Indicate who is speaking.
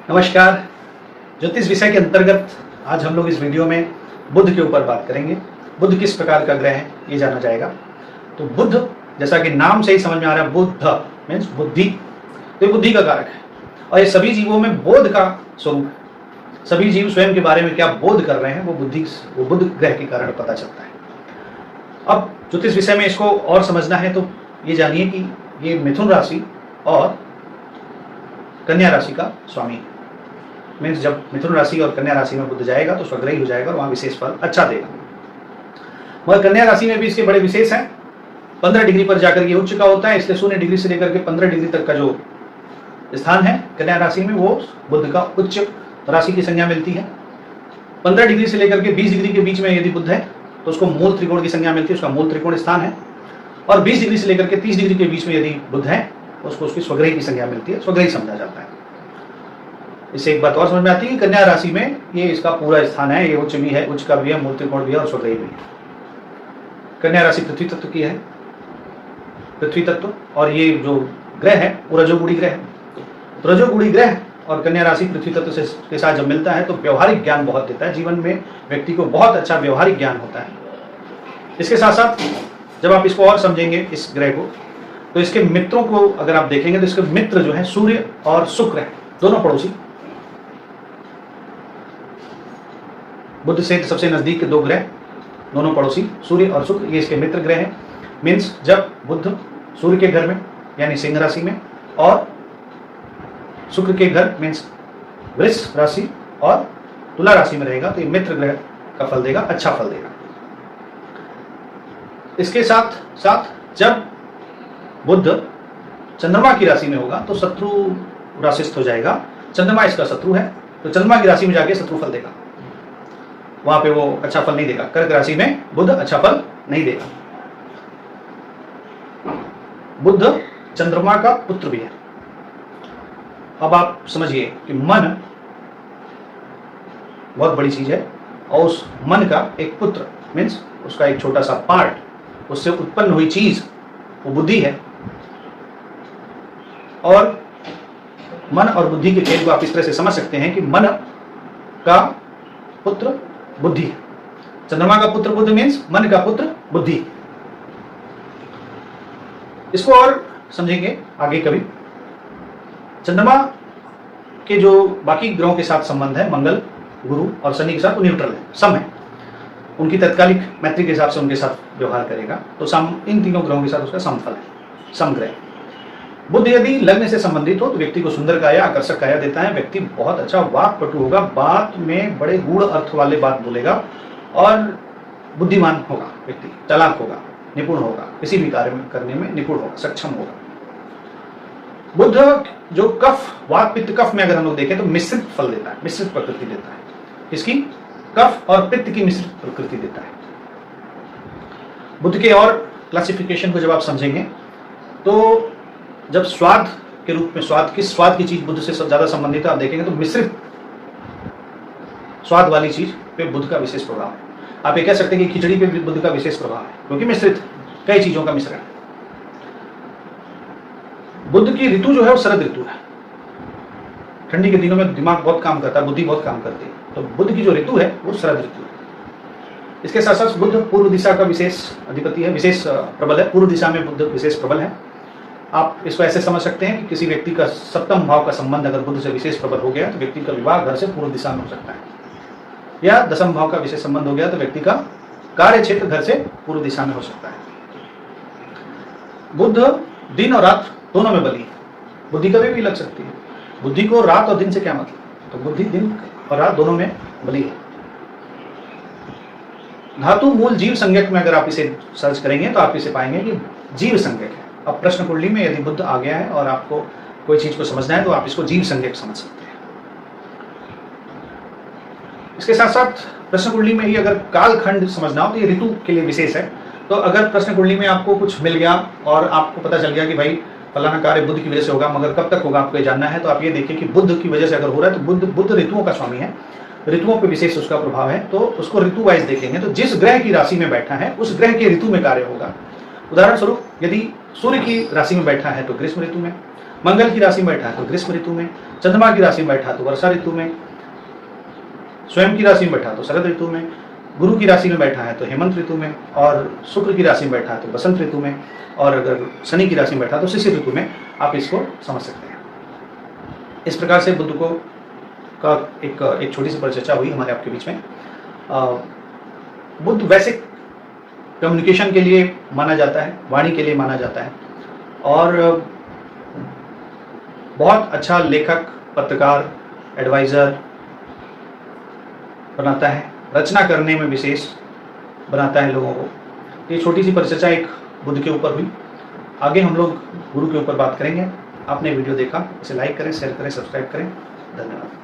Speaker 1: नमस्कार। ज्योतिष विषय के अंतर्गत आज हम लोग इस वीडियो में बुध के ऊपर बात करेंगे। बुध किस प्रकार का ग्रह है ये जाना जाएगा। तो बुध, जैसा कि नाम से ही समझ में आ रहा है, बुद्ध मीन्स बुद्धि, तो ये बुद्धि का कारक है और ये सभी जीवों में बोध का स्वरूप है। सभी जीव स्वयं के बारे में क्या बोध कर रहे हैं वो बुध ग्रह के कारण पता चलता है। अब ज्योतिष विषय में इसको और समझना है तो ये जानिए कि ये मिथुन राशि और कन्या राशि का स्वामी है। मीन्स जब मिथुन राशि और कन्या राशि में बुध जाएगा तो स्वग्रही हो जाएगा और वहां विशेष फल अच्छा देगा। मगर कन्या राशि में भी इसके बड़े विशेष हैं। 15 डिग्री पर जाकर ये उच्च का होता है, इसलिए 0 डिग्री से लेकर के 15 डिग्री तक का जो स्थान है कन्या राशि में वो बुध का उच्च राशि की संज्ञा मिलती है। 15 डिग्री से लेकर के 20 डिग्री के बीच में यदि बुध है तो उसको मूल त्रिकोण की संज्ञा मिलती है, उसका मूल त्रिकोण स्थान है। और 20 डिग्री से लेकर के 30 डिग्री के बीच में यदि बुध है तो उसको उसकी स्वग्रही की संज्ञा मिलती है, स्वग्रही समझा जाता है। इससे एक बात और समझ में आती है कि कन्या राशि में ये इसका पूरा स्थान है, ये उच्च भी है, उच्च का भी है, मूल त्रिकोण भी है और स्वग्रही भी है। कन्या राशि पृथ्वी तत्व की है, पृथ्वी तत्व, और ये जो ग्रह है वो रजोगुणी ग्रह है। तो रजोगुणी ग्रह और कन्या राशि पृथ्वी तत्व से के साथ जब मिलता है तो व्यवहारिक ज्ञान बहुत देता है। जीवन में व्यक्ति को बहुत अच्छा व्यवहारिक ज्ञान होता है। इसके साथ साथ जब आप इसको और समझेंगे इस ग्रह को तो इसके मित्रों को अगर आप देखेंगे तो इसके मित्र जो है सूर्य और शुक्र है, दोनों पड़ोसी। बुध से सबसे नजदीक के दो ग्रह, दोनों पड़ोसी सूर्य और शुक्र, ये इसके मित्र ग्रह हैं। मीन्स जब बुध सूर्य के घर में यानी सिंह राशि में और शुक्र के घर मीन्स वृष राशि और तुला राशि में रहेगा तो ये मित्र ग्रह का फल देगा, अच्छा फल देगा। इसके साथ साथ जब बुध चंद्रमा की राशि में होगा तो शत्रु राशिस्थ हो जाएगा। चंद्रमा इसका शत्रु है तो चंद्रमा की राशि में जाके शत्रु फल देगा, वहां पे वो अच्छा फल नहीं देगा। कर्क राशि में बुध अच्छा फल नहीं देगा। बुध चंद्रमा का पुत्र भी है। अब आप समझिए कि मन बहुत बड़ी चीज है और उस मन का एक पुत्र मीन्स उसका एक छोटा सा पार्ट, उससे उत्पन्न हुई चीज वो बुद्धि है। और मन और बुद्धि के खेल को आप इस तरह से समझ सकते हैं कि मन का पुत्र बुद्धि है, चंद्रमा का पुत्र बुध मीन्स मन का पुत्र बुद्धि। इसको और समझेंगे आगे कभी। चंद्रमा के जो बाकी ग्रहों के साथ संबंध है, मंगल, गुरु और शनि के साथ, वो न्यूट्रल है, सम है। उनकी तत्कालिक मैत्री के हिसाब से उनके साथ व्यवहार करेगा तो सम, इन तीनों ग्रहों के साथ उसका समफल है, समग्रह। बुध यदि लग्न से संबंधित हो तो व्यक्ति को सुंदर काया, आकर्षक काया देता है। व्यक्ति बहुत अच्छा वाक्पटु होगा, बात में बड़े गूढ़ अर्थ वाले बात बोलेगा और बुद्धिमान होगा, व्यक्ति चालाक होगा, निपुण होगा, किसी भी कार्य में करने में निपुण होगा, सक्षम होगा। बुध जो कफ, वात, पित्त, कफ में अगर हम लोग देखें तो मिश्रित फल देता है, मिश्रित प्रकृति देता है। इसकी कफ और पित्त की मिश्रित प्रकृति देता है। बुध के और क्लासिफिकेशन को जब आप समझेंगे तो जब स्वाद के रूप में, स्वाद की चीज बुध से ज्यादा संबंधित है, आप देखेंगे तो मिश्रित स्वाद वाली चीज पे बुध का विशेष प्रभाव है। आप ये कह सकते हैं कि खिचड़ी पे बुध का विशेष प्रभाव है क्योंकि मिश्रित कई चीजों का मिश्रण है। बुध की ऋतु जो है वो शरद ऋतु है। ठंडी के दिनों में दिमाग बहुत काम करता है, बुद्धि बहुत काम करती है, तो बुध की जो ऋतु है वो शरद ऋतु है। इसके साथ साथ बुध पूर्व दिशा का विशेष अधिपति है, विशेष प्रबल है। पूर्व दिशा में बुध विशेष प्रबल है। आप इसको ऐसे समझ सकते हैं कि किसी व्यक्ति का सप्तम भाव का संबंध अगर बुध से विशेष प्रबल हो गया तो व्यक्ति का विवाह घर से पूर्व दिशा में हो सकता है, या दसम भाव का विशेष संबंध हो गया तो व्यक्ति का कार्य क्षेत्र घर से पूर्व दिशा में हो सकता है। बुध दिन और रात दोनों में बली है। बुद्धि कभी भी लग सकती है। बुद्धि को रात और दिन से क्या मतलब, तो बुद्धि दिन और रात दोनों में बली है। धातु मूल जीव संज्ञक में अगर आप इसे सर्च करेंगे तो आप इसे पाएंगे कि जीव संज्ञक है। अब प्रश्न कुंडली में यदि बुध आ गया है और आपको कोई चीज को समझना है तो आप इसको जीव संज्ञक समझ सकते हैं। इसके साथ साथ प्रश्न कुंडली में ही अगर कालखंड समझना हो तो ये ऋतु के लिए विशेष है। तो अगर प्रश्न कुंडली में आपको कुछ मिल गया और आपको पता चल गया कि भाई फलाना कार्य बुध की वजह से होगा, मगर कब तक होगा आपको जानना है, तो आप ये देखिए कि बुध की वजह से अगर हो रहा है तो बुध ऋतुओं का स्वामी है, ऋतुओं पर विशेष उसका प्रभाव है। तो उसको ऋतु वाइज देखेंगे तो जिस ग्रह की राशि में बैठा है उस ग्रह के ऋतु में कार्य होगा। उदाहरण स्वरूप यदि सूर्य की राशि में बैठा है तो ग्रीष्म ऋतु में, मंगल की राशि में बैठा है तो ग्रीष्म ऋतु में, चंद्रमा की राशि में बैठा है तो वर्षा ऋतु में, स्वयं की राशि में बैठा है तो शरद ऋतु में, गुरु की राशि में बैठा है तो हेमंत ऋतु में, और शुक्र की राशि में बैठा है तो बसंत ऋतु में, और अगर शनि की राशि में बैठा है तो शिशिर ऋतु में आप इसको समझ सकते हैं। इस प्रकार से बुध को का एक छोटी सी परिचर्चा हुई हमारे आपके बीच में। बुध वैसे कम्युनिकेशन के लिए माना जाता है, वाणी के लिए माना जाता है, और बहुत अच्छा लेखक, पत्रकार, एडवाइज़र बनाता है, रचना करने में विशेष बनाता है लोगों को। ये छोटी सी परिचर्चा एक बुध के ऊपर हुई। आगे हम लोग गुरु के ऊपर बात करेंगे। आपने वीडियो देखा, इसे लाइक करें, शेयर करें, सब्सक्राइब करें। धन्यवाद।